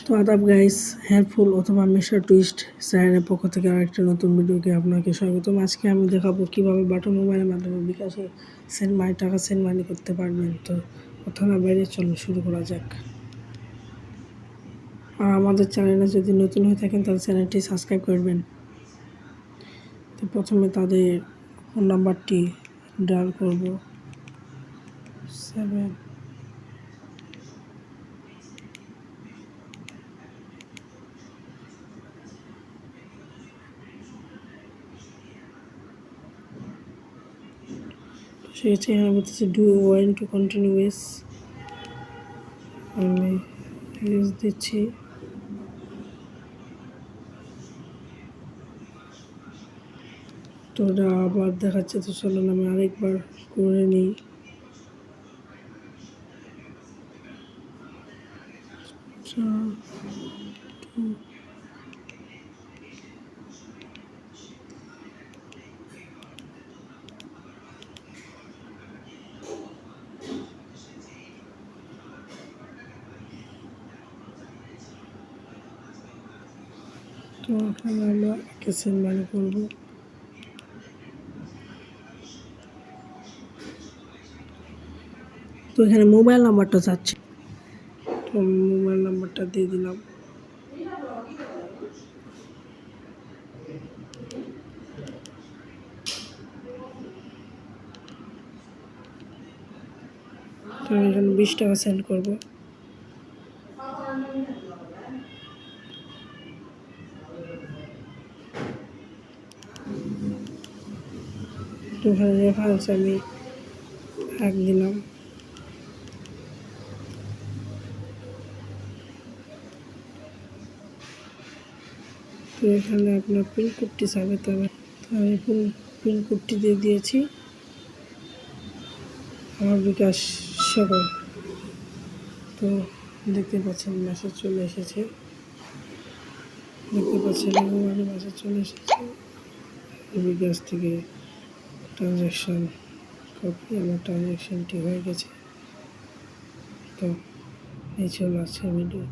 তো আদাব guys, helpful অথবা মিস্টার টুইস্ট চ্যানেলের পক্ষ থেকে আরেকটা নতুন ভিডিওকে আপনাকে স্বাগতম। আজকে আমি দেখাবো কীভাবে বাটন মোবাইলের মাধ্যমে বিকাশে টাকা সেন্ড মানি করতে পারবেন। তো কথা না বাইরে চলুন শুরু করা যাক। আর আমাদের চ্যানেলে যদি নতুন হয়ে থাকেন তাহলে চ্যানেলটি সাবস্ক্রাইব করবেন। তো প্রথমে তাদের ফোন নাম্বারটি ডায়াল করব 7 সেক্ষেত্রে এখানে বলতেছে do want to continue with, আমি ইউজ দিচ্ছি। তো ওটা আবার দেখাচ্ছে, তো চলুন আমি আরেকবার করে নিই। তো এখানে আমরা সেন্ড মানি করবো। তো এখানে মোবাইল নাম্বারটা চাচ্ছি, তো মোবাইল নাম্বারটা দিয়ে দিলাম। তো আমি এখানে 20 টাকা সেন্ড করবো। তো এখানে রেফারেন্স আমি 1 দিলাম। তো এখানে আপনার পিনকোডটি চাবে, তবে আমি পিনকোডটি দিয়ে দিয়েছি আমার বিকাশ সকল। তো দেখতে পাচ্ছেন মেসেজ চলে এসেছে, মেসেজ চলে এসেছে বিকাশ থেকে ট্রানজ্যাকশান কপি। আমার ট্রানজ্যাকশানটি হয়ে গেছে। তো এই ছিল আজকের ভিডিও।